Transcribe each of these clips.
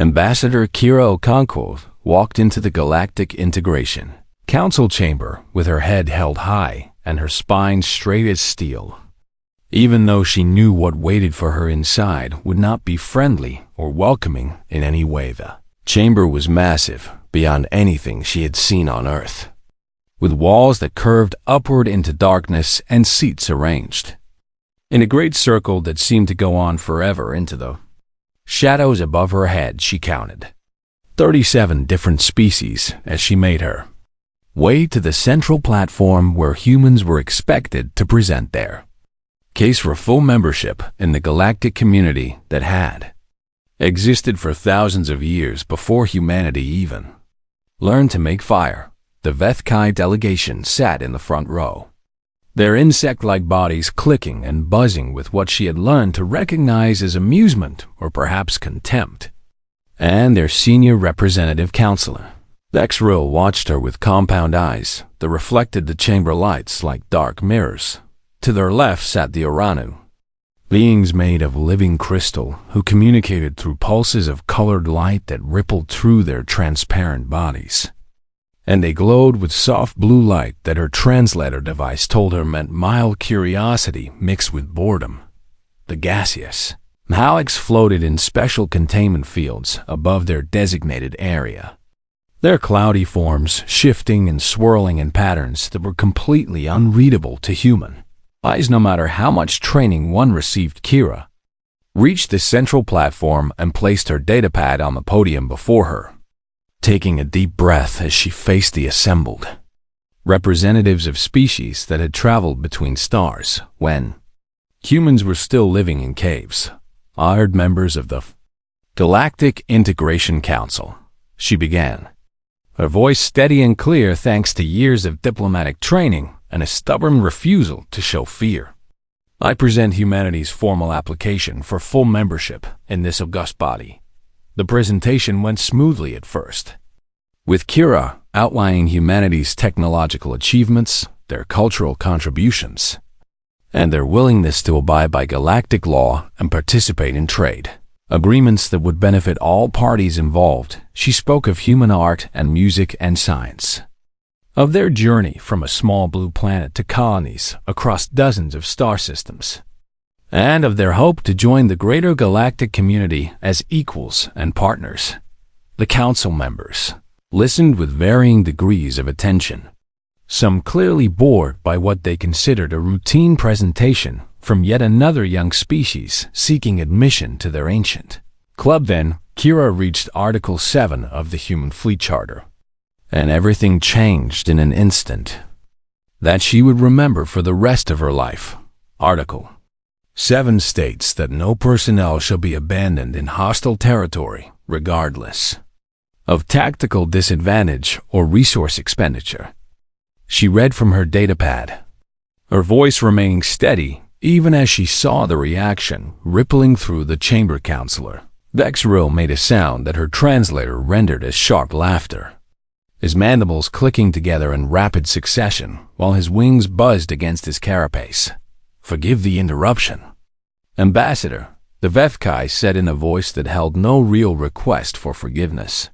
Ambassador Kira Okonkwo walked into the Galactic Integration Council chamber with her head held high and her spine straight as steel. Even though she knew what waited for her inside would not be friendly or welcoming in any way, the chamber was massive beyond anything she had seen on Earth, with walls that curved upward into darkness and seats arranged in a great circle that seemed to go on forever into the shadows above her head. She counted 37 different species as she made her way to the central platform where humans were expected to present their case for full membership in the galactic community that had existed for thousands of years before humanity even learned to make fire. The Vethkai delegation sat in the front row, their insect-like bodies clicking and buzzing with what she had learned to recognize as amusement or perhaps contempt. And their senior representative counselor, Vexril, watched her with compound eyes that reflected the chamber lights like dark mirrors. To their left sat the Oranu, beings made of living crystal who communicated through pulses of colored light that rippled through their transparent bodies. And they glowed with soft blue light that her translator device told her meant mild curiosity mixed with boredom. The gaseous Mahalics floated in special containment fields above their designated area, their cloudy forms shifting and swirling in patterns that were completely unreadable to human eyes no matter how much training one received. Kira reached the central platform and placed her datapad on the podium before her, taking a deep breath as she faced the assembled representatives of species that had traveled between stars when humans were still living in caves. Honored members of the Galactic Integration Council, she began, her voice steady and clear thanks to years of diplomatic training and a stubborn refusal to show fear. I present humanity's formal application for full membership in this august body. The presentation went smoothly at first, with Kira outlining humanity's technological achievements, their cultural contributions, and their willingness to abide by galactic law and participate in trade agreements that would benefit all parties involved. She spoke of human art and music and science, of their journey from a small blue planet to colonies across dozens of star systems, and of their hope to join the greater galactic community as equals and partners. The council members listened with varying degrees of attention, some clearly bored by what they considered a routine presentation from yet another young species seeking admission to their ancient club. Then, Kira reached Article 7 of the Human Fleet Charter, and everything changed in an instant that she would remember for the rest of her life. Article 7 states that no personnel shall be abandoned in hostile territory, regardless of tactical disadvantage or resource expenditure. She read from her datapad, her voice remaining steady even as she saw the reaction rippling through the chamber. Counselor Vexril made a sound that her translator rendered as sharp laughter, his mandibles clicking together in rapid succession while his wings buzzed against his carapace. Forgive the interruption, Ambassador, the Vethkai said in a voice that held no real request for forgiveness.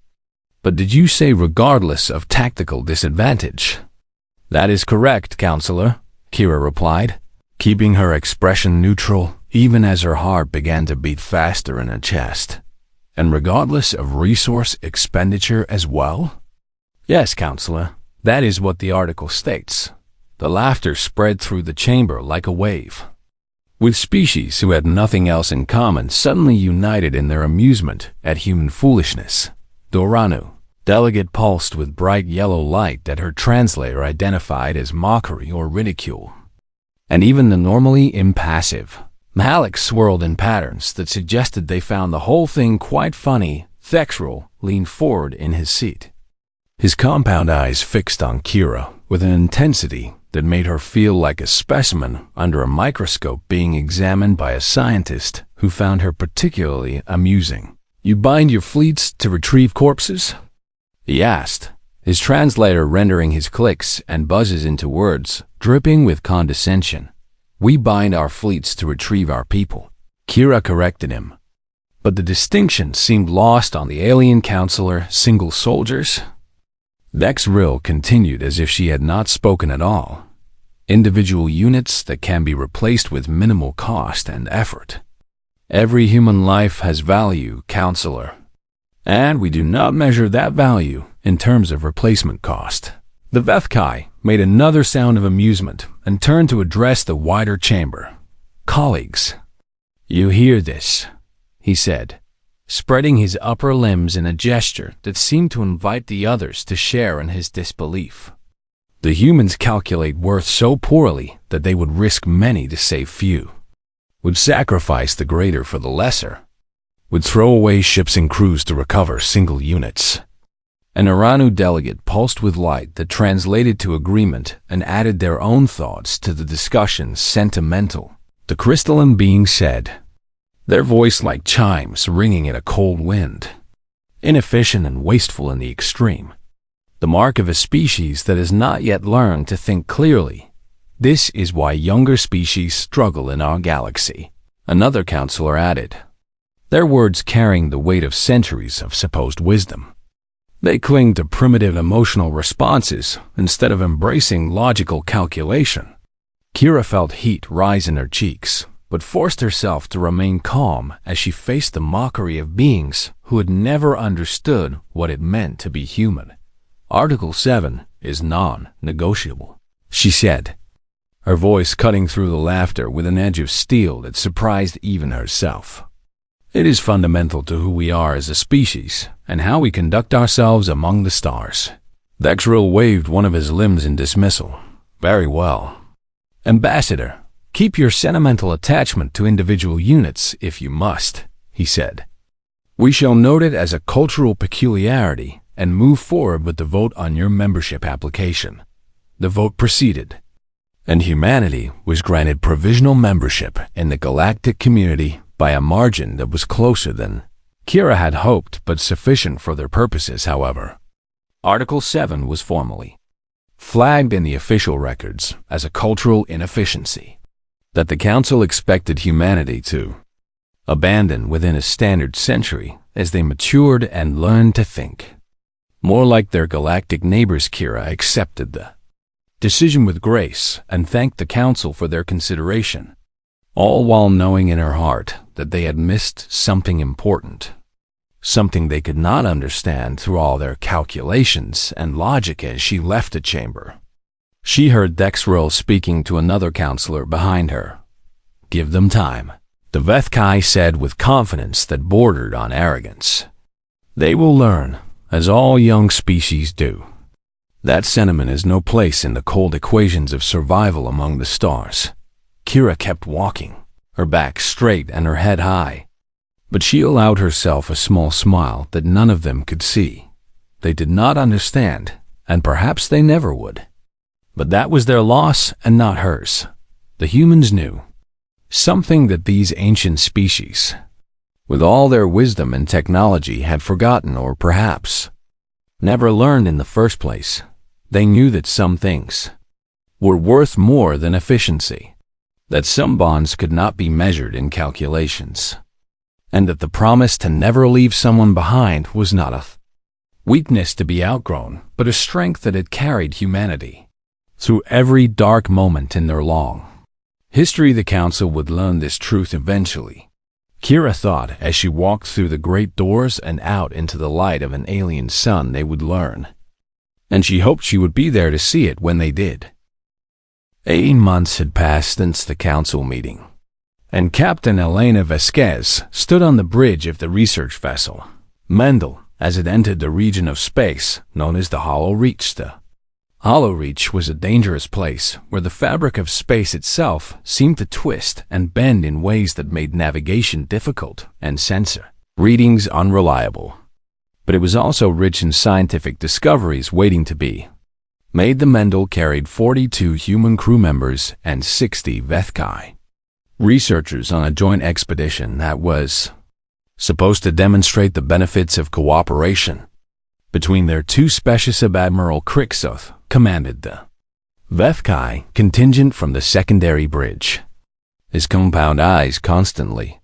But did you say regardless of tactical disadvantage? That is correct, Counselor, Kira replied, keeping her expression neutral even as her heart began to beat faster in her chest. And regardless of resource expenditure as well? Yes, Counselor, that is what the article states. The laughter spread through the chamber like a wave, with species who had nothing else in common suddenly united in their amusement at human foolishness. Doranu, delegate, pulsed with bright yellow light that her translator identified as mockery or ridicule. And even the normally impassive Mahalics swirled in patterns that suggested they found the whole thing quite funny. Thexrel leaned forward in his seat, his compound eyes fixed on Kira with an intensity that made her feel like a specimen under a microscope being examined by a scientist who found her particularly amusing. You bind your fleets to retrieve corpses? He asked, his translator rendering his clicks and buzzes into words dripping with condescension. We bind our fleets to retrieve our people, Kira corrected him. but the distinction seemed lost on the alien counselor single soldiers. Dexril continued as if she had not spoken at all. Individual units that can be replaced with minimal cost and effort. Every human life has value, counselor. And we do not measure that value in terms of replacement cost. The Vethkai made another sound of amusement and turned to address the wider chamber. Colleagues, you hear this, he said, spreading his upper limbs in a gesture that seemed to invite the others to share in his disbelief. The humans calculate worth so poorly that they would risk many to save few, would sacrifice the greater for the lesser, would throw away ships and crews to recover single units. An Aranu delegate pulsed with light that translated to agreement and added their own thoughts to the discussion. Sentimental, the crystalline being said, their voice like chimes ringing in a cold wind. Inefficient and wasteful in the extreme. The mark of a species that has not yet learned to think clearly. This is why younger species struggle in our galaxy, another counselor added, their words carrying the weight of centuries of supposed wisdom. They cling to primitive emotional responses instead of embracing logical calculation. Kira felt heat rise in her cheeks, but forced herself to remain calm as she faced the mockery of beings who had never understood what it meant to be human. Article 7 is non-negotiable, she said, her voice cutting through the laughter with an edge of steel that surprised even herself. It is fundamental to who we are as a species and how we conduct ourselves among the stars. Dexril waved one of his limbs in dismissal. Very well. Ambassador, keep your sentimental attachment to individual units if you must, he said. We shall note it as a cultural peculiarity and move forward with the vote on your membership application. The vote proceeded, and humanity was granted provisional membership in the galactic community by a margin that was closer than Kira had hoped, but sufficient for their purposes, however. Article 7 was formally flagged in the official records as a cultural inefficiency that the Council expected humanity to abandon within a standard century as they matured and learned to think. More like their galactic neighbors, Kira accepted the decision with grace and thanked the Council for their consideration, all while knowing in her heart that they had missed something important, something they could not understand through all their calculations and logic. As she left the chamber, she heard Dexril speaking to another counselor behind her. Give them time, the Vethkai said with confidence that bordered on arrogance. They will learn, as all young species do. That sentiment has no place in the cold equations of survival among the stars. Kira kept walking, her back straight and her head high, but she allowed herself a small smile that none of them could see. They did not understand, and perhaps they never would. But that was their loss and not hers. The humans knew something that these ancient species, with all their wisdom and technology, had forgotten or perhaps never learned in the first place. They knew that some things were worth more than efficiency, that some bonds could not be measured in calculations, and that the promise to never leave someone behind was not a weakness to be outgrown, but a strength that had carried humanity through every dark moment in their long history. The Council would learn this truth eventually, Kira thought as she walked through the great doors and out into the light of an alien sun. They would learn, and she hoped she would be there to see it when they did. 8 months had passed since the Council meeting, and Captain Elena Vasquez stood on the bridge of the research vessel Mendel as it entered the region of space known as the Hollow Reach. The Hollow Reach was a dangerous place where the fabric of space itself seemed to twist and bend in ways that made navigation difficult and sensor readings unreliable. But it was also rich in scientific discoveries waiting to be made. The Mendel carried 42 human crew members and 60 Vethkai researchers on a joint expedition that was supposed to demonstrate the benefits of cooperation between their two species. Admiral Krixoth commanded the Vethkai contingent from the secondary bridge, his compound eyes constantly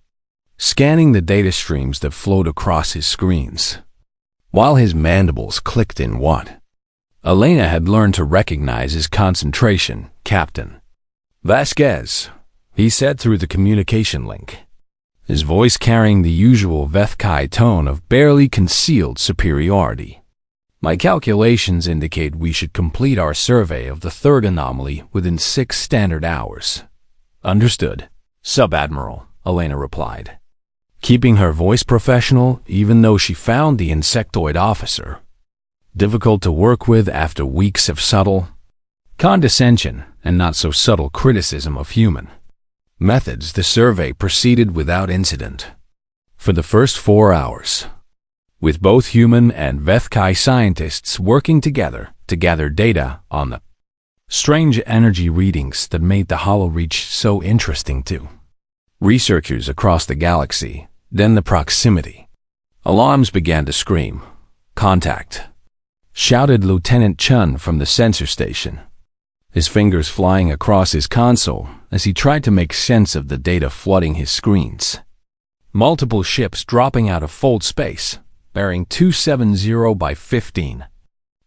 scanning the data streams that flowed across his screens, while his mandibles clicked in what Elena had learned to recognize as concentration. "Captain Vasquez," he said through the communication link, his voice carrying the usual Vethkai tone of barely concealed superiority. "My calculations indicate we should complete our survey of the third anomaly within 6 standard hours." "Understood, Sub-Admiral," Elena replied, keeping her voice professional even though she found the insectoid officer difficult to work with after weeks of subtle condescension and not so subtle criticism of human methods. The survey proceeded without incident for the first 4 hours, with both human and Vethkai scientists working together to gather data on the strange energy readings that made the Hollow Reach so interesting to researchers across the galaxy. Then the proximity alarms began to scream. "Contact!" shouted Lieutenant Chun from the sensor station, his fingers flying across his console as he tried to make sense of the data flooding his screens. Multiple ships dropping out of fold space, bearing 270 by 15.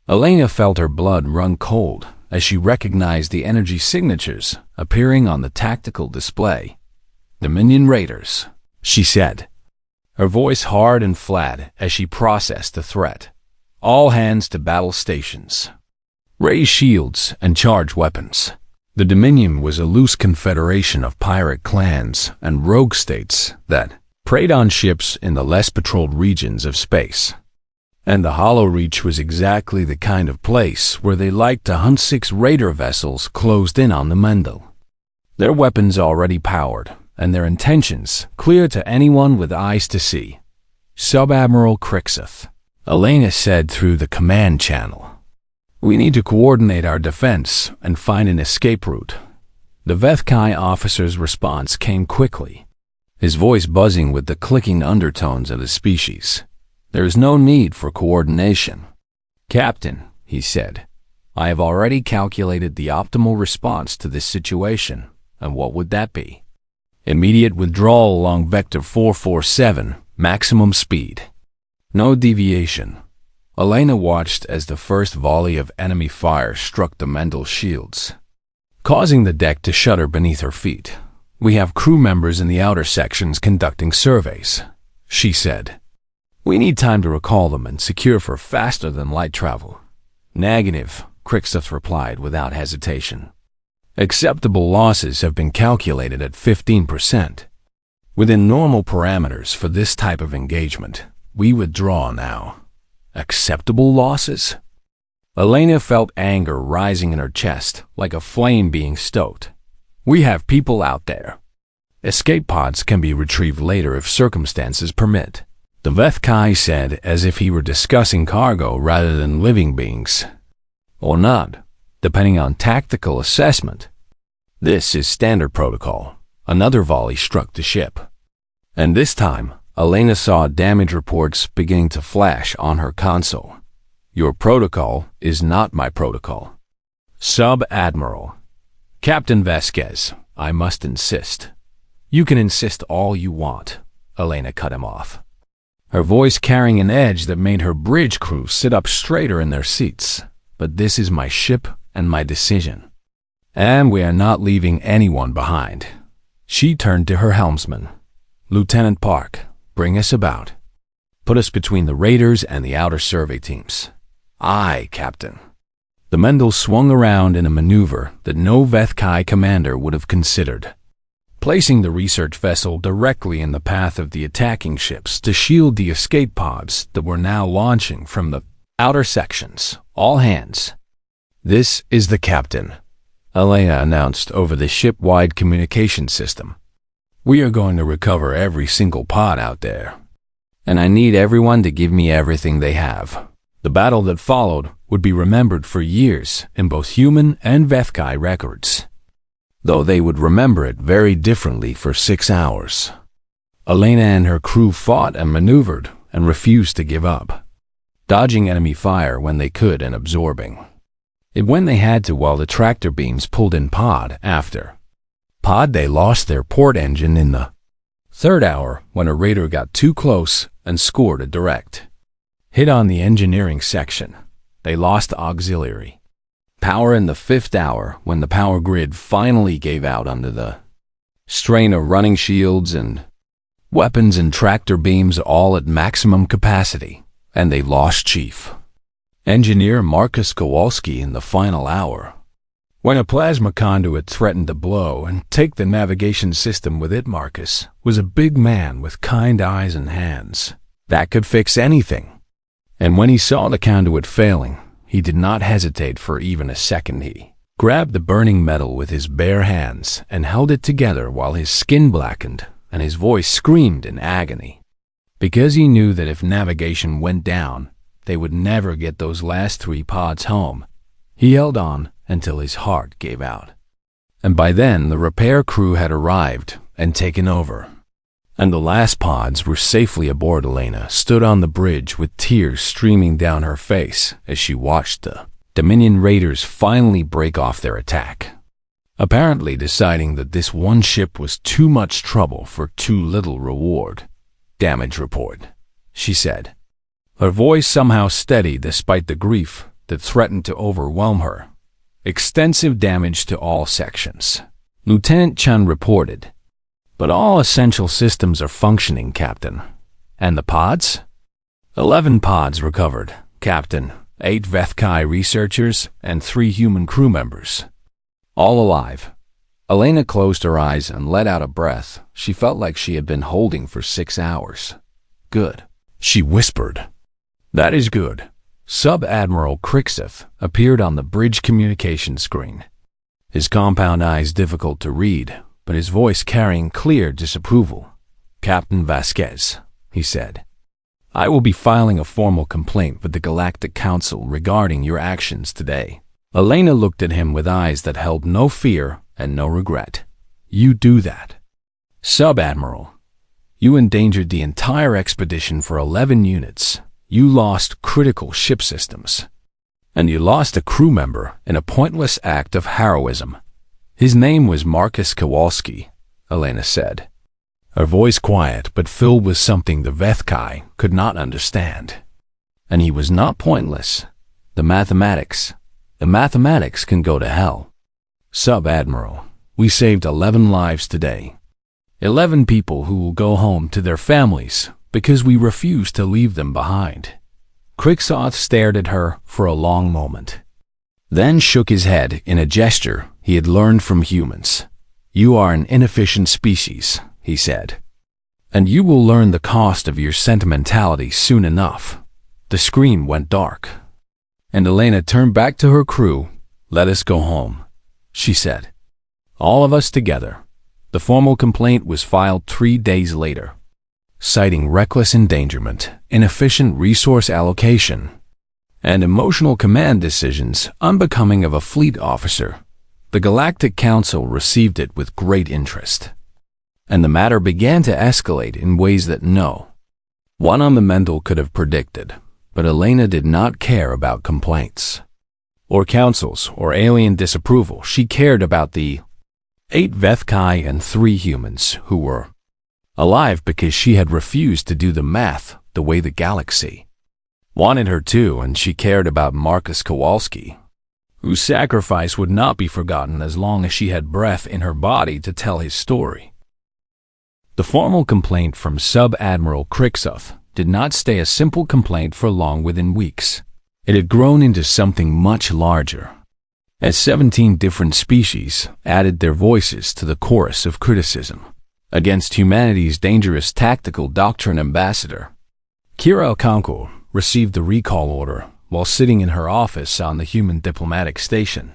Elena felt her blood run cold as she recognized the energy signatures appearing on the tactical display. "Dominion Raiders," she said, her voice hard and flat as she processed the threat. "All hands to battle stations. Raise shields and charge weapons." The Dominion was a loose confederation of pirate clans and rogue states that preyed on ships in the less patrolled regions of space. And the Hollow Reach was exactly the kind of place where they liked to hunt 6 raider vessels closed in on the Mendel. Their weapons already powered, and their intentions clear to anyone with eyes to see. "Sub-Admiral Crixeth," Elena said through the command channel, "we need to coordinate our defense and find an escape route." The Vethkai officer's response came quickly, his voice buzzing with the clicking undertones of the species. "There is no need for coordination, Captain," he said. "I have already calculated the optimal response to this situation, and what would that be? Immediate withdrawal along Vector 447, maximum speed. No deviation." Elena watched as the first volley of enemy fire struck the Mendel shields, causing the deck to shudder beneath her feet. "We have crew members in the outer sections conducting surveys," she said. "We need time to recall them and secure for faster-than-light travel." "Negative," Crixeth replied without hesitation. "Acceptable losses have been calculated at 15%. Within normal parameters for this type of engagement, we withdraw now." "Acceptable losses?" Elena felt anger rising in her chest like a flame being stoked. "We have people out there. Escape pods can be retrieved later if circumstances permit," the Vethkai said as if he were discussing cargo rather than living beings. "Or not, depending on tactical assessment. This is standard protocol." Another volley struck the ship, and this time Elena saw damage reports beginning to flash on her console. "Your protocol is not my protocol, Sub-Admiral." "Captain Vasquez, I must insist." "You can insist all you want," Elena cut him off, her voice carrying an edge that made her bridge crew sit up straighter in their seats. "But this is my ship and my decision, and we are not leaving anyone behind." She turned to her helmsman. "Lieutenant Park, bring us about. Put us between the raiders and the outer survey teams." "Aye, Captain." The Mendel swung around in a maneuver that no Vethkai commander would have considered, placing the research vessel directly in the path of the attacking ships to shield the escape pods that were now launching from the outer sections. "All hands." "This is the captain," Elena announced over the ship-wide communication system. "We are going to recover every single pod out there, and I need everyone to give me everything they have." The battle that followed would be remembered for years in both human and Vethkai records, though they would remember it very differently for 6 hours. Elena and her crew fought and maneuvered and refused to give up, dodging enemy fire when they could and absorbing it when they had to, while the tractor beams pulled in pod after pod. They lost their port engine in the Third hour, when a raider got too close and scored a direct hit on the engineering section. They lost auxiliary power in the fifth hour, when the power grid finally gave out under the strain of running shields and weapons and tractor beams all at maximum capacity, and they lost Chief Engineer Marcus Kowalski in the final hour, when a plasma conduit threatened to blow and take the navigation system with it. Marcus was a big man with kind eyes and hands that could fix anything, and when he saw the conduit failing, he did not hesitate for even a second. He grabbed the burning metal with his bare hands and held it together while his skin blackened and his voice screamed in agony, because he knew that if navigation went down, they would never get those last 3 pods home. He held on until his heart gave out. And by then, the repair crew had arrived and taken over, and the last pods were safely aboard. Elena stood on the bridge with tears streaming down her face as she watched the Dominion Raiders finally break off their attack, apparently deciding that this one ship was too much trouble for too little reward. "Damage report," she said, her voice somehow steady despite the grief that threatened to overwhelm her. "Extensive damage to all sections," Lieutenant Chun reported. "But all essential systems are functioning, Captain." "And the pods?" 11 pods recovered, Captain. 8 Vethkai researchers and 3 human crew members, all alive." Elena closed her eyes and let out a breath she felt like she had been holding for 6 hours. "Good," she whispered. "That is good." Sub-Admiral Krixeth appeared on the bridge communication screen, his compound eyes difficult to read, but his voice carrying clear disapproval. "Captain Vasquez," he said, "I will be filing a formal complaint with the Galactic Council regarding your actions today." Elena looked at him with eyes that held no fear and no regret. "You do that, Sub-Admiral. You endangered the entire expedition for 11 units. You lost critical ship systems. And you lost a crew member in a pointless act of heroism." "His name was Marcus Kowalski," Elena said, her voice quiet but filled with something the Vethkai could not understand. "And he was not pointless. The mathematics can go to hell. Sub-Admiral, we saved 11 lives today. 11 people who will go home to their families because we refuse to leave them behind." Krixeth stared at her for a long moment, then shook his head in a gesture he had learned from humans. "You are an inefficient species," he said, "and you will learn the cost of your sentimentality soon enough." The screen went dark, and Elena turned back to her crew. "Let us go home," she said. "All of us together." The formal complaint was filed 3 days later, citing reckless endangerment, inefficient resource allocation, and emotional command decisions unbecoming of a fleet officer. The Galactic Council received it with great interest, and the matter began to escalate in ways that no one on the mental could have predicted. But Elena did not care about complaints, or councils, or alien disapproval. She cared about the 8 Vethkai and 3 humans who were alive because she had refused to do the math the way the galaxy wanted her to, and she cared about Marcus Kowalski, whose sacrifice would not be forgotten as long as she had breath in her body to tell his story. The formal complaint from Sub-Admiral Krixeth did not stay a simple complaint for long. Within weeks, it had grown into something much larger, as 17 different species added their voices to the chorus of criticism against humanity's dangerous tactical doctrine. Ambassador Kira Okonkwo received the recall order while sitting in her office on the human diplomatic station,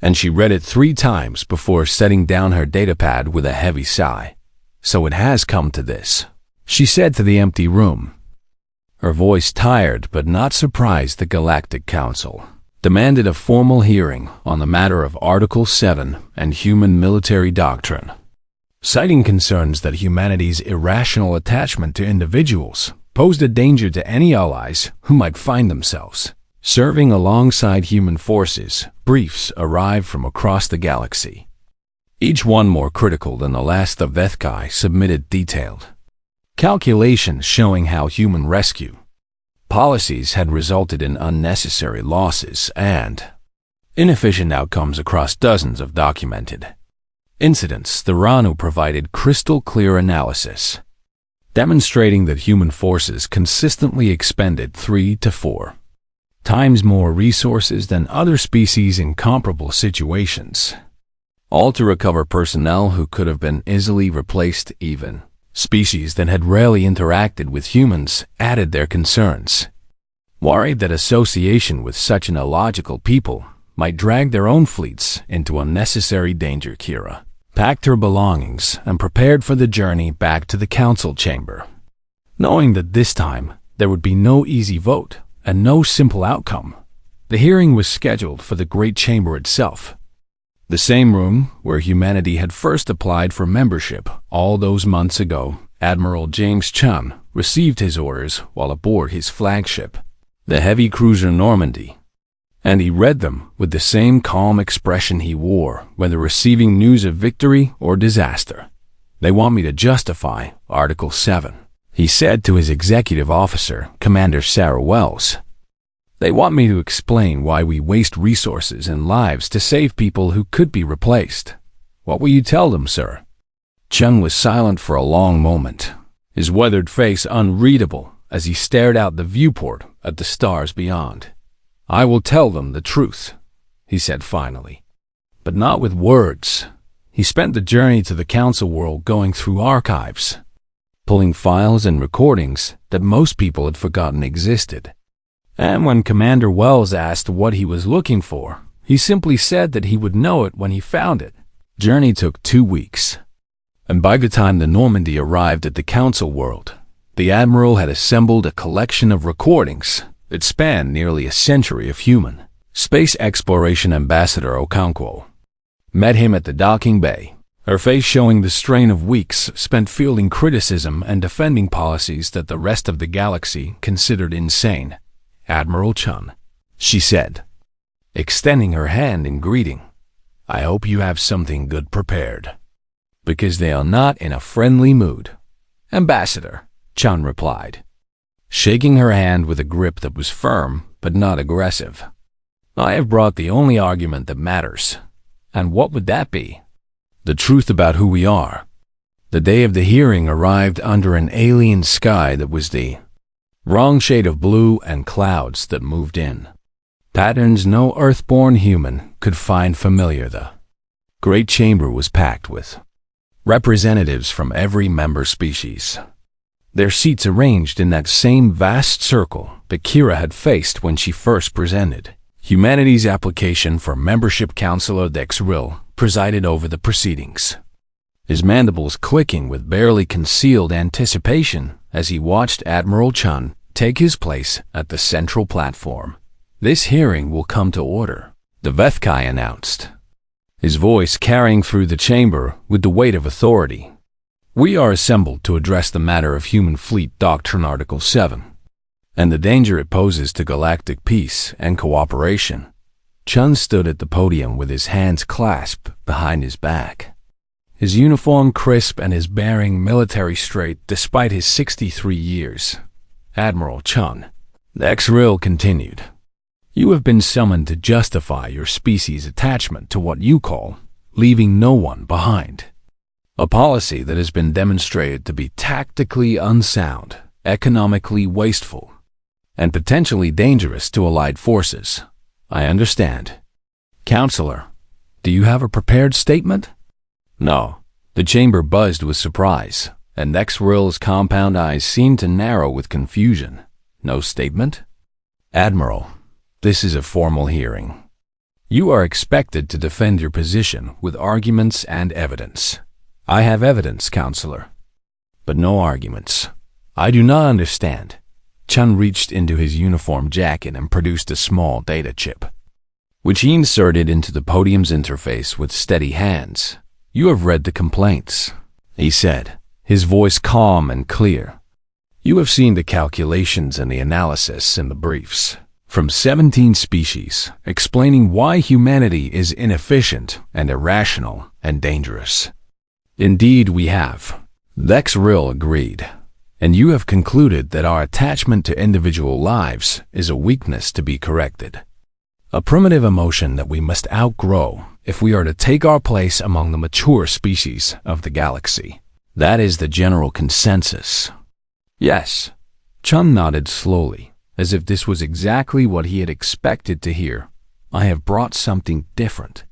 and she read it 3 times before setting down her datapad with a heavy sigh. "So it has come to this," she said to the empty room. Her voice tired but not surprised. The Galactic Council demanded a formal hearing on the matter of Article 7 and human military doctrine, citing concerns that humanity's irrational attachment to individuals posed a danger to any allies who might find themselves serving alongside human forces. Briefs arrived from across the galaxy, each one more critical than the last. The HFY submitted detailed calculations showing how human rescue policies had resulted in unnecessary losses and inefficient outcomes across dozens of documented incidents. The RANU provided crystal clear analysis, demonstrating that human forces consistently expended 3 to 4 times more resources than other species in comparable situations, all to recover personnel who could have been easily replaced. Even species that had rarely interacted with humans added their concerns, worried that association with such an illogical people might drag their own fleets into unnecessary danger. Kira packed her belongings and prepared for the journey back to the council chamber, knowing that this time there would be no easy vote and no simple outcome. The hearing was scheduled for the great chamber itself, the same room where humanity had first applied for membership all those months ago. Admiral James Chun received his orders while aboard his flagship, the heavy cruiser Normandy, and he read them with the same calm expression he wore when receiving news of victory or disaster. "They want me to justify Article 7, he said to his executive officer, Commander Sarah Wells. "They want me to explain why we waste resources and lives to save people who could be replaced. What will you tell them, sir?" Chun was silent for a long moment, his weathered face unreadable as he stared out the viewport at the stars beyond. "I will tell them the truth," he said finally, "but not with words." He spent the journey to the council world going through archives, pulling files and recordings that most people had forgotten existed. And when Commander Wells asked what he was looking for, he simply said that he would know it when he found it. Journey took 2 weeks, and by the time the Normandy arrived at the council world, the Admiral had assembled a collection of recordings that spanned nearly a century of human space exploration. Ambassador Okonkwo met him at the docking bay, her face showing the strain of weeks spent fielding criticism and defending policies that the rest of the galaxy considered insane. "Admiral Chun," she said, extending her hand in greeting, "I hope you have something good prepared, because they are not in a friendly mood." "Ambassador," Chun replied, shaking her hand with a grip that was firm but not aggressive, "I have brought the only argument that matters." "And what would that be?" "The truth about who we are." The day of the hearing arrived under an alien sky that was the wrong shade of blue and clouds that moved in patterns no earthborn human could find familiar. The great chamber was packed with representatives from every member species, their seats arranged in that same vast circle that Kira had faced when she first presented humanity's application for membership. Counselor Dexril presided over the proceedings, his mandibles clicking with barely concealed anticipation as he watched Admiral Chun take his place at the central platform. "This hearing will come to order," the HFY announced, his voice carrying through the chamber with the weight of authority. "We are assembled to address the matter of human fleet doctrine Article 7, and the danger it poses to galactic peace and cooperation." Chun stood at the podium with his hands clasped behind his back, his uniform crisp and his bearing military straight despite his 63 years. "Admiral Chun," Dexril continued, "you have been summoned to justify your species' attachment to what you call leaving no one behind, a policy that has been demonstrated to be tactically unsound, economically wasteful, and potentially dangerous to allied forces. I understand. Counselor, do you have a prepared statement?" "No." The chamber buzzed with surprise, and Dexril's compound eyes seemed to narrow with confusion. "No statement?" "Admiral, this is a formal hearing. You are expected to defend your position with arguments and evidence." "I have evidence, Counselor, but no arguments." "I do not understand." Chun reached into his uniform jacket and produced a small data chip, which he inserted into the podium's interface with steady hands. "You have read the complaints," he said, his voice calm and clear. "You have seen the calculations and the analysis in the briefs from 17 species explaining why humanity is inefficient and irrational and dangerous. Indeed, we have. Dexril agreed. And you have concluded that our attachment to individual lives is a weakness to be corrected. A primitive emotion that we must outgrow if we are to take our place among the mature species of the galaxy. That is the general consensus. Yes. Chun nodded slowly, as if this was exactly what he had expected to hear. I have brought something different.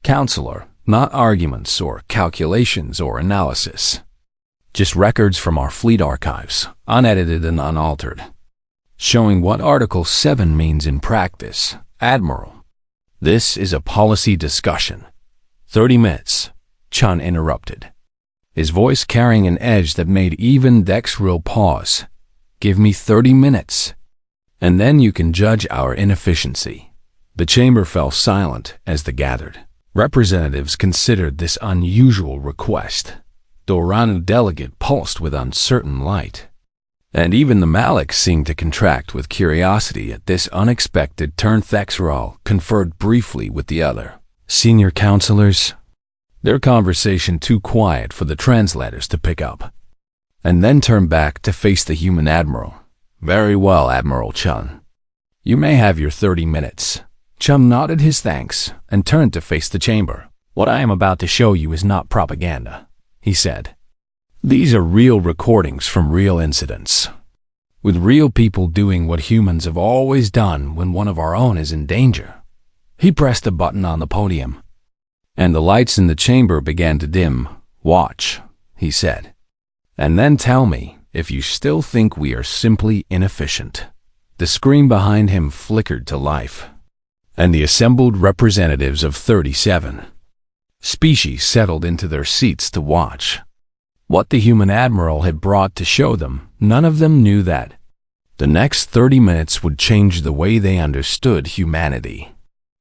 Counselor, not arguments or calculations or analysis. Just records from our fleet archives, unedited and unaltered, showing what Article 7 means in practice. Admiral, this is a policy discussion. 30 minutes, Chun interrupted, his voice carrying an edge that made even Dexril pause. Give me 30 minutes, and then you can judge our inefficiency. The chamber fell silent as they gathered. Representatives considered this unusual request. The Oranu delegate pulsed with uncertain light, and even the Malaks seemed to contract with curiosity at this unexpected turn. Dexril conferred briefly with the other senior counselors, their conversation too quiet for the translators to pick up, and then turned back to face the human admiral. Very well, Admiral Chun. You may have your 30 minutes. Chun nodded his thanks and turned to face the chamber. What I am about to show you is not propaganda, he said. These are real recordings from real incidents, with real people doing what humans have always done when one of our own is in danger. He pressed a button on the podium, and the lights in the chamber began to dim. Watch, he said, and then tell me if you still think we are simply inefficient. The screen behind him flickered to life, and the assembled representatives of 37 species settled into their seats to watch. What the human admiral had brought to show them, none of them knew that the next 30 minutes would change the way they understood humanity.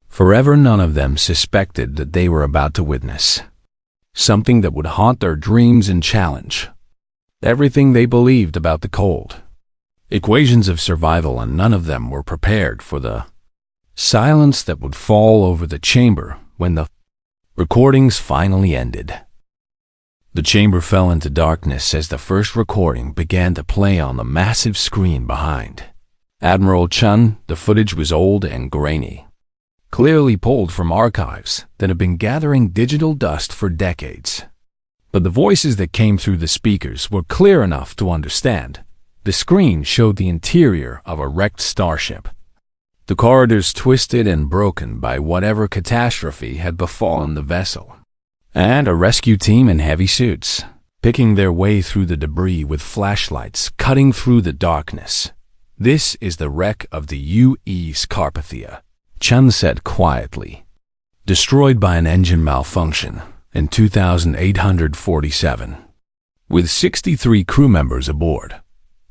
Forever, none of them suspected that they were about to witness something that would haunt their dreams and challenge everything they believed about the cold equations of survival, and none of them were prepared for the silence that would fall over the chamber when the recordings finally ended. The chamber fell into darkness as the first recording began to play on the massive screen behind Admiral Chun. The footage was old and grainy, clearly pulled from archives that had been gathering digital dust for decades. But the voices that came through the speakers were clear enough to understand. The screen showed the interior of a wrecked starship, the corridors twisted and broken by whatever catastrophe had befallen the vessel, and a rescue team in heavy suits, picking their way through the debris with flashlights cutting through the darkness. This is the wreck of the U.E.'s Carpathia, Chun said quietly, destroyed by an engine malfunction in 2847. With 63 crew members aboard,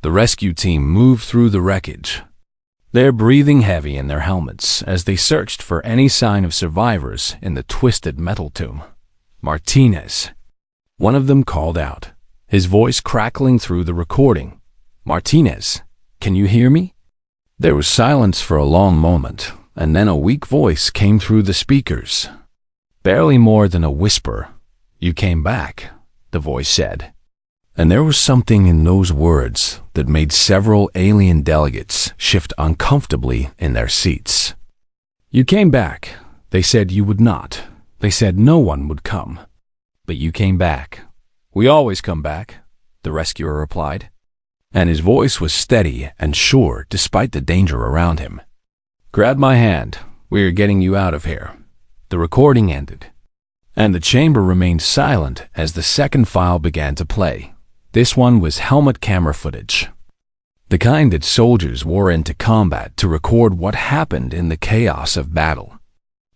the rescue team moved through the wreckage, their breathing heavy in their helmets as they searched for any sign of survivors in the twisted metal tomb. Martinez, one of them called out, his voice crackling through the recording. Martinez, can you hear me? There was silence for a long moment, and then a weak voice came through the speakers. Barely more than a whisper. You came back, the voice said. And there was something in those words that made several alien delegates shift uncomfortably in their seats. You came back. They said you would not. They said no one would come. But you came back. We always come back, the rescuer replied. And his voice was steady and sure despite the danger around him. Grab my hand. We are getting you out of here. The recording ended, and the chamber remained silent as the second file began to play. This one was helmet camera footage, the kind that soldiers wore into combat to record what happened in the chaos of battle.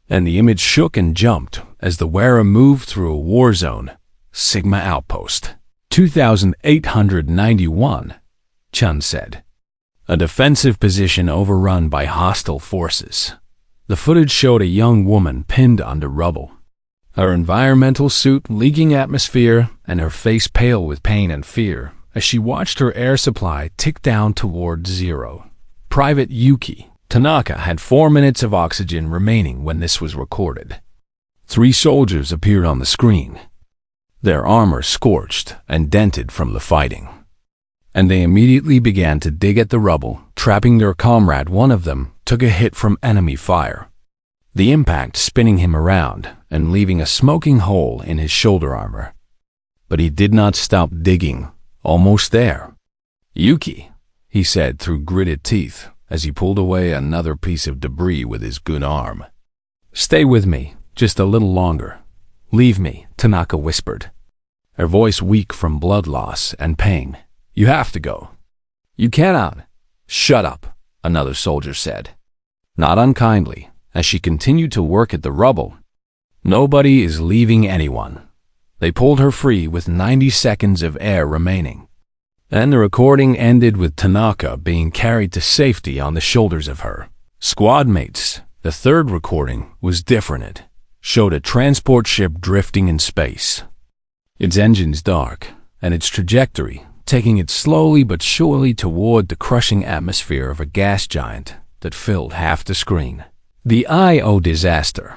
And the image shook and jumped as the wearer moved through a war zone. Sigma Outpost, 2891, Chun said. A defensive position overrun by hostile forces. The footage showed a young woman pinned under rubble, her environmental suit leaking atmosphere and her face pale with pain and fear as she watched her air supply tick down toward zero. Private Yuki Tanaka had 4 minutes of oxygen remaining when this was recorded. 3 soldiers appeared on the screen, their armor scorched and dented from the fighting. And they immediately began to dig at the rubble, trapping their comrade. One of them took a hit from enemy fire, the impact spinning him around and leaving a smoking hole in his shoulder armor. But he did not stop digging. Almost there. "Yuki," he said through gritted teeth as he pulled away another piece of debris with his good arm. "Stay with me, just a little longer. Leave me," Tanaka whispered, her voice weak from blood loss and pain. "You have to go." "You cannot." "Shut up," another soldier said, not unkindly, as she continued to work at the rubble. "Nobody is leaving anyone." They pulled her free with 90 seconds of air remaining. And the recording ended with Tanaka being carried to safety on the shoulders of her squad mates. The third recording was different. It showed a transport ship drifting in space, its engines dark, and its trajectory taking it slowly but surely toward the crushing atmosphere of a gas giant that filled half the screen. "The I.O. disaster.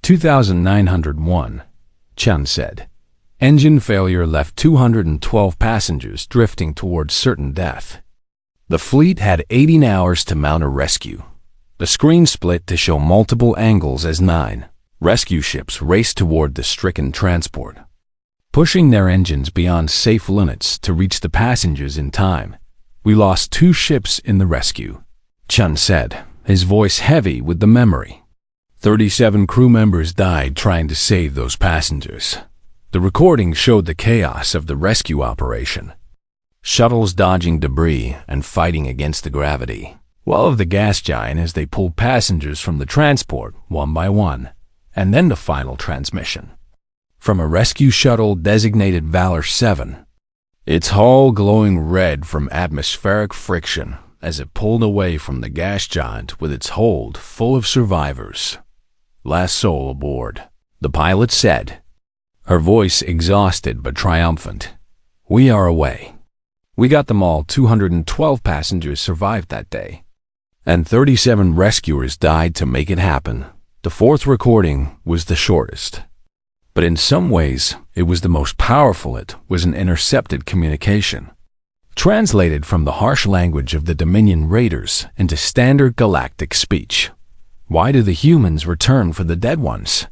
2901, Chun said. Engine failure left 212 passengers drifting towards certain death. The fleet had 18 hours to mount a rescue. The screen split to show multiple angles as 9 rescue ships raced toward the stricken transport, pushing their engines beyond safe limits to reach the passengers in time. "We lost 2 ships in the rescue," Chun said, his voice heavy with the memory. 37 crew members died trying to save those passengers. The recording showed the chaos of the rescue operation. Shuttles dodging debris and fighting against the gravity, while of the gas giant as they pulled passengers from the transport one by one, and then the final transmission from a rescue shuttle designated Valor 7, its hull glowing red from atmospheric friction as it pulled away from the gas giant with its hold full of survivors. "Last soul aboard," the pilot said, her voice exhausted but triumphant. "We are away. We got them all." 212 passengers survived that day, and 37 rescuers died to make it happen. The fourth recording was the shortest, but in some ways it was the most powerful. It was an intercepted communication, translated from the harsh language of the Dominion Raiders into standard galactic speech. "Why do the humans return for the dead ones?"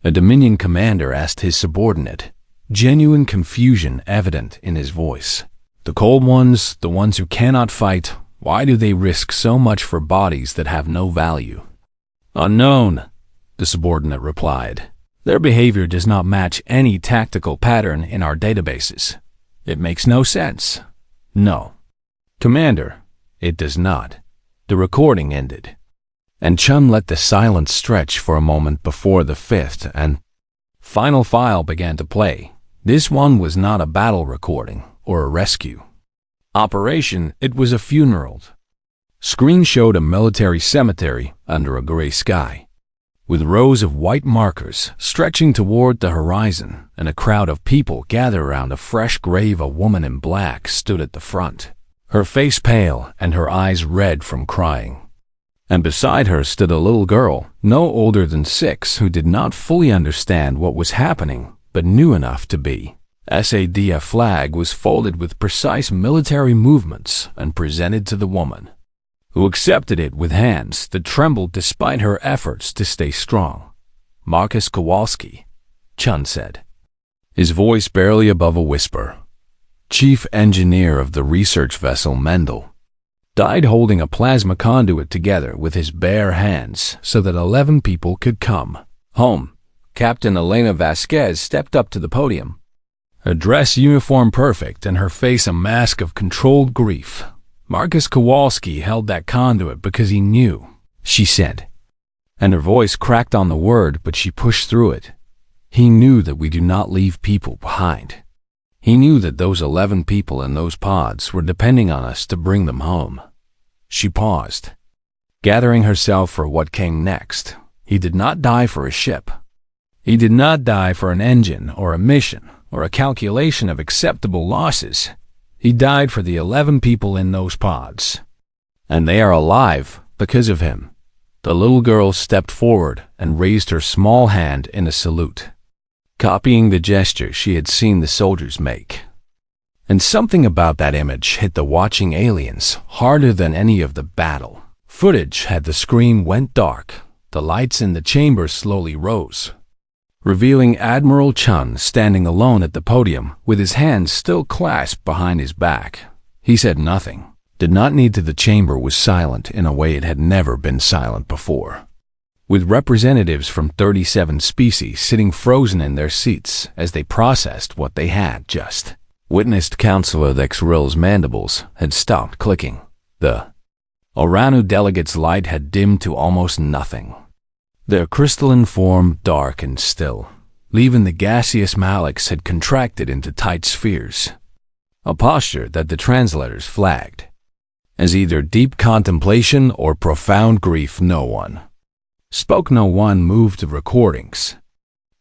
a Dominion commander asked his subordinate, genuine confusion evident in his voice. "The cold ones, the ones who cannot fight, why do they risk so much for bodies that have no value?" "Unknown," the subordinate replied. "Their behavior does not match any tactical pattern in our databases. It makes no sense." "No, Commander, it does not." The recording ended, and Chun let the silence stretch for a moment before the fifth and final file began to play. This one was not a battle recording or a rescue operation, it was a funeral. Screen showed a military cemetery under a gray sky, with rows of white markers stretching toward the horizon, and a crowd of people gathered around a fresh grave. A woman in black stood at the front, her face pale and her eyes red from crying. And beside her stood a little girl, no older than 6, who did not fully understand what was happening, but knew enough to be. A flag was folded with precise military movements and presented to the woman, who accepted it with hands that trembled despite her efforts to stay strong. "Marcus Kowalski," Chun said, his voice barely above a whisper, chief engineer of the research vessel Mendel, died holding a plasma conduit together with his bare hands so that 11 people could come home. Captain Elena Vasquez stepped up to the podium, her dress uniform perfect and her face a mask of controlled grief. "Marcus Kowalski held that conduit because he knew," she said, and her voice cracked on the word, but she pushed through it. "He knew that we do not leave people behind. He knew that those 11 people in those pods were depending on us to bring them home." She paused, gathering herself for what came next. "He did not die for a ship. He did not die for an engine or a mission or a calculation of acceptable losses. He died for the 11 people in those pods. And they are alive because of him." The little girl stepped forward and raised her small hand in a salute, copying the gesture she had seen the soldiers make. And something about that image hit the watching aliens harder than any of the battle footage had. The screen went dark. The lights in the chamber slowly rose, revealing Admiral Chun standing alone at the podium with his hands still clasped behind his back. He said nothing, did not need to. The chamber was silent in a way it had never been silent before, with representatives from 37 species sitting frozen in their seats as they processed what they had just witnessed. Counselor Thexril's mandibles had stopped clicking. The Oranu delegates' light had dimmed to almost nothing, their crystalline form dark and still. Even the gaseous Malix had contracted into tight spheres, a posture that the translators flagged as either deep contemplation or profound grief. No one spoke, no one moved. The recordings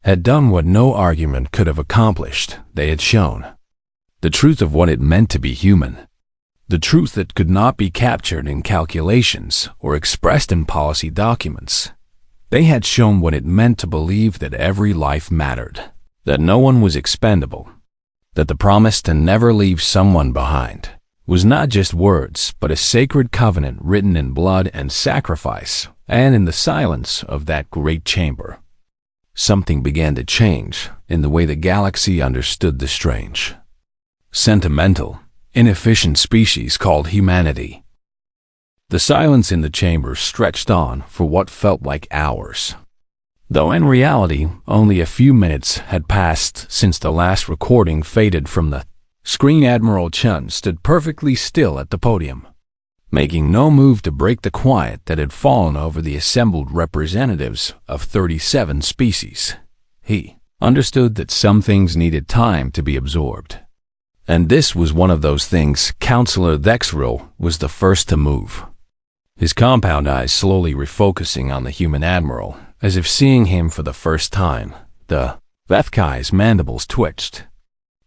had done what no argument could have accomplished. They had shown the truth of what it meant to be human, the truth that could not be captured in calculations or expressed in policy documents. They had shown what it meant to believe that every life mattered, that no one was expendable, that the promise to never leave someone behind was not just words, but a sacred covenant written in blood and sacrifice. And in the silence of that great chamber, something began to change in the way the galaxy understood the strange, sentimental, inefficient species called humanity. The silence in the chamber stretched on for what felt like hours, though in reality only a few minutes had passed since the last recording faded from the screen. Admiral Chun stood perfectly still at the podium, making no move to break the quiet that had fallen over the assembled representatives of 37 species. He understood that some things needed time to be absorbed, and this was one of those things. Counselor Thexril was the first to move, his compound eyes slowly refocusing on the human admiral, as if seeing him for the first time. The Vethkai's mandibles twitched,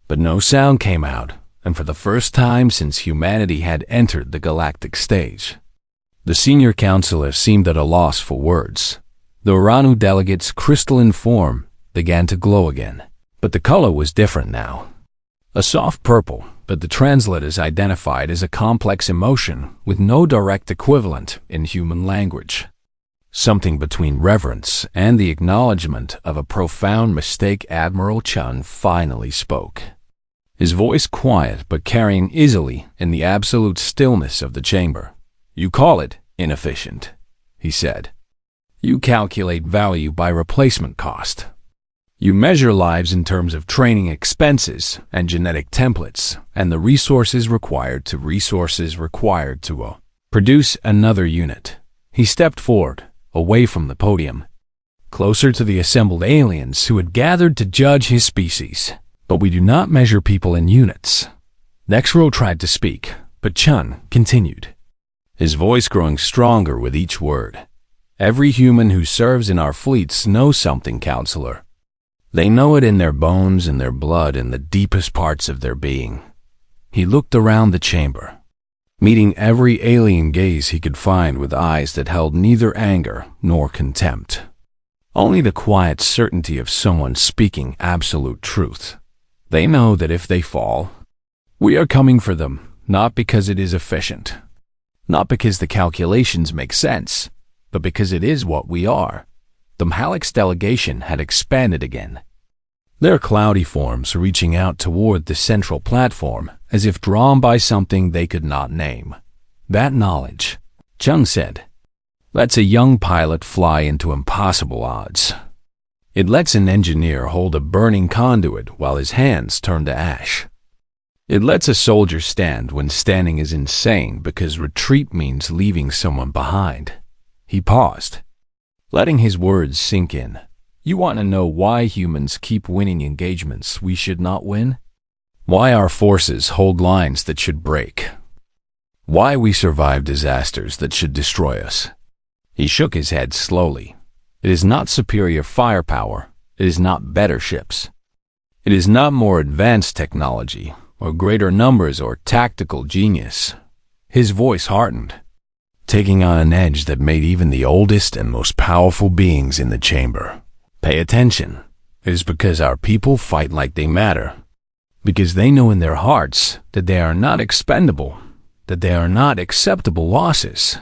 but no sound came out, and for the first time since humanity had entered the galactic stage, the senior counselor seemed at a loss for words. The Oranu delegate's crystalline form began to glow again, but the color was different now. A soft purple, but the translators identified as a complex emotion with no direct equivalent in human language. Something between reverence and the acknowledgement of a profound mistake. Admiral Chun finally spoke, his voice quiet but carrying easily in the absolute stillness of the chamber. "You call it inefficient," he said. "You calculate value by replacement cost. You measure lives in terms of training expenses and genetic templates and the resources required to produce another unit." He stepped forward, away from the podium, closer to the assembled aliens who had gathered to judge his species. "But we do not measure people in units." Nexro tried to speak, but Chun continued, his voice growing stronger with each word. "Every human who serves in our fleets knows something, Counselor. They know it in their bones, in their blood, in the deepest parts of their being." He looked around the chamber, meeting every alien gaze he could find with eyes that held neither anger nor contempt, only the quiet certainty of someone speaking absolute truth. "They know that if they fall, we are coming for them, not because it is efficient, not because the calculations make sense, but because it is what we are." The Mahalik's delegation had expanded again, their cloudy forms reaching out toward the central platform as if drawn by something they could not name. "That knowledge," Chung said, "lets a young pilot fly into impossible odds. It lets an engineer hold a burning conduit while his hands turn to ash. It lets a soldier stand when standing is insane because retreat means leaving someone behind." He paused, letting his words sink in. "You want to know why humans keep winning engagements we should not win? Why our forces hold lines that should break? Why we survive disasters that should destroy us?" He shook his head slowly. "It is not superior firepower. It is not better ships. It is not more advanced technology, or greater numbers, or tactical genius." His voice hardened. taking on an edge that made even the oldest and most powerful beings in the chamber pay attention. It is because our people fight like they matter, because they know in their hearts that they are not expendable, that they are not acceptable losses,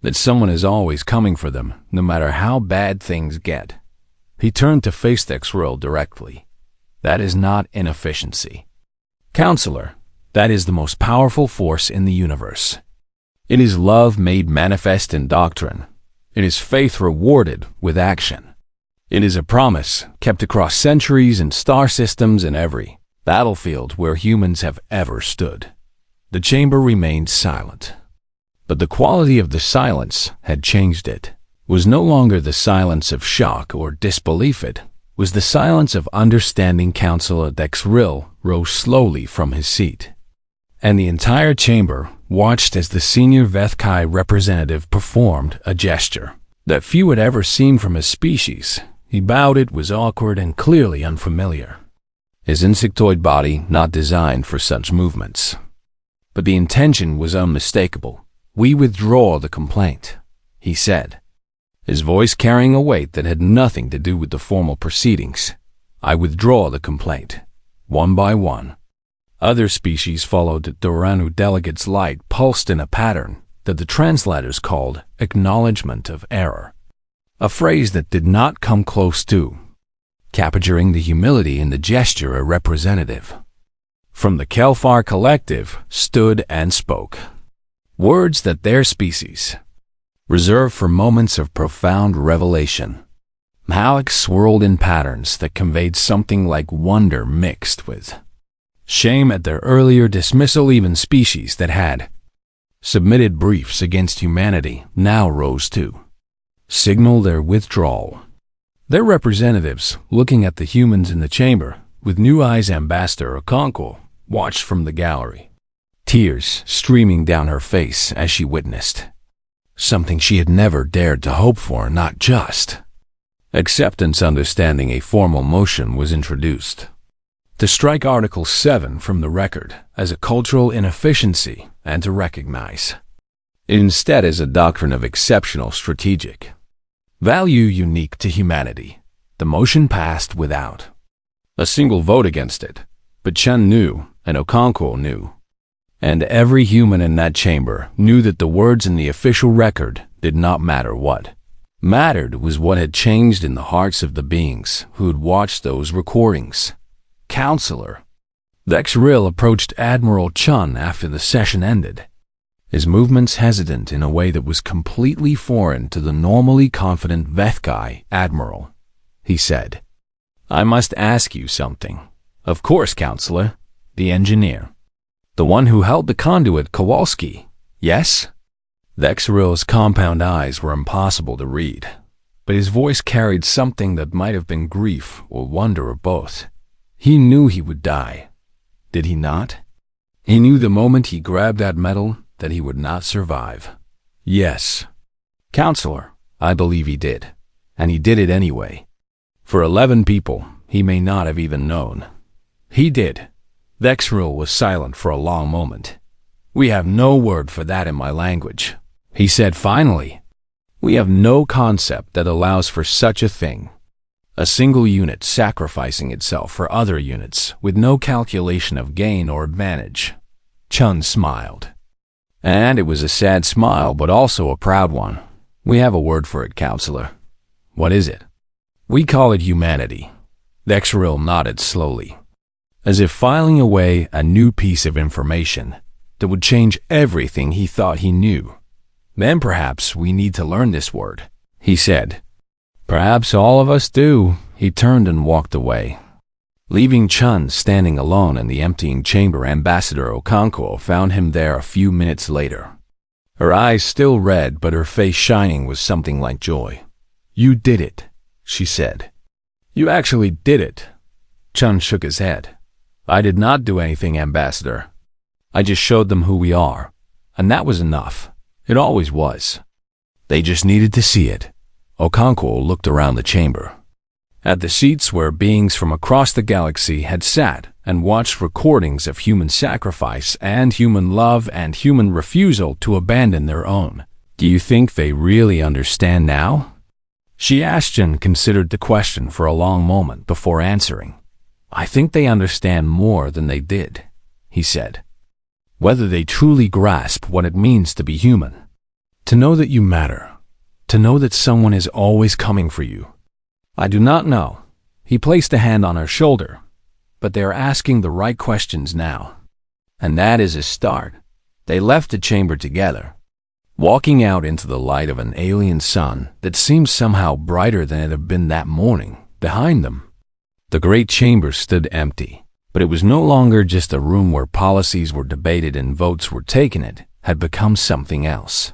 that someone is always coming for them, no matter how bad things get. He turned to face Dexril directly. That is not inefficiency. Counselor, that is the most powerful force in the universe. It is love made manifest in doctrine. It is faith rewarded with action. It is a promise kept across centuries and star systems in every battlefield where humans have ever stood. The chamber remained silent. But the quality of the silence had changed. It was no longer the silence of shock or disbelief. It was the silence of understanding. Counselor Dexril rose slowly from his seat, and the entire chamber watched as the senior Vethkai representative performed a gesture that few had ever seen from his species. He bowed. It was awkward and clearly unfamiliar. His insectoid body not designed for such movements. But the intention was unmistakable. "We withdraw the complaint," he said, his voice carrying a weight that had nothing to do with the formal proceedings. "I withdraw the complaint." One by one, other species followed. The Doranu delegates' light pulsed in a pattern that the translators called acknowledgement of error, a phrase that did not come close to capturing the humility in the gesture. A representative from the Kelfar collective stood and spoke words that their species reserved for moments of profound revelation. Malak swirled in patterns that conveyed something like wonder mixed with shame at their earlier dismissal. Even species that had submitted briefs against humanity now rose to signal their withdrawal. Their representatives, looking at the humans in the chamber with new eyes. Ambassador Okonkwo watched from the gallery, tears streaming down her face as she witnessed something she had never dared to hope for. Not just acceptance. Understanding. A formal motion was introduced to strike Article 7 from the record as a cultural inefficiency and to recognize it instead as a doctrine of exceptional strategic value unique to humanity. The motion passed without a single vote against it, but Chen knew, and Okonkwo knew, and every human in that chamber knew that the words in the official record did not matter. What mattered was what had changed in the hearts of the beings who had watched those recordings. Counselor Dexril approached Admiral Chun after the session ended, his movements hesitant in a way that was completely foreign to the normally confident Vethkai admiral. He said, "I must ask you something." "Of course, Counselor." "The engineer, the one who held the conduit, Kowalski, yes?" Dexril's compound eyes were impossible to read, but his voice carried something that might have been grief or wonder or both. He knew he would die. Did he not? He knew the moment he grabbed that metal that he would not survive. "Yes, Counselor, I believe he did. And he did it anyway. For 11 people he may not have even known. He did." Dexril was silent for a long moment. "We have no word for that in my language," he said finally. "We have no concept that allows for such a thing. A single unit sacrificing itself for other units with no calculation of gain or advantage." Chun smiled. And it was a sad smile, but also a proud one. "We have a word for it, Counselor." "What is it?" "We call it humanity." Dexril nodded slowly, as if filing away a new piece of information that would change everything he thought he knew. "Then perhaps we need to learn this word," he said. "Perhaps all of us do." He turned and walked away, leaving Chun standing alone in the emptying chamber. Ambassador Okonkwo found him there a few minutes later, her eyes still red but her face shining with something like joy. "You did it," she said. "You actually did it." Chun shook his head. "I did not do anything, Ambassador. I just showed them who we are, and that was enough. It always was. They just needed to see it." Okonkwo looked around the chamber, at the seats where beings from across the galaxy had sat and watched recordings of human sacrifice and human love and human refusal to abandon their own Do you think they really understand now? She asked and considered the question for a long moment before answering. I think they understand more than they did, he said. Whether they truly grasp what it means to be human. To know that you matter. To know that someone is always coming for you. I do not know. He placed a hand on her shoulder. But they are asking the right questions now. And that is a start. They left the chamber together, walking out into the light of an alien sun that seemed somehow brighter than it had been that morning behind them. The great chamber stood empty, but it was no longer just a room where policies were debated and votes were taken. It had become something else.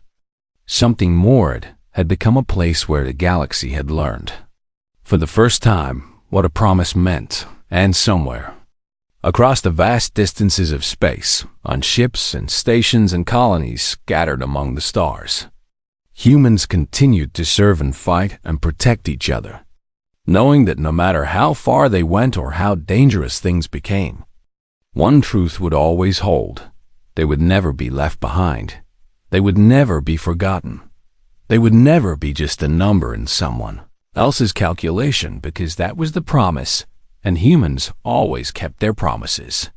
Something more. It had become a place where the galaxy had learned, for the first time, what a promise meant, and somewhere. Across the vast distances of space, on ships and stations and colonies scattered among the stars, humans continued to serve and fight and protect each other, knowing that no matter how far they went or how dangerous things became, one truth would always hold. They would never be left behind. They would never be forgotten. They would never be just a number in someone else's calculation, because that was the promise, and humans always kept their promises.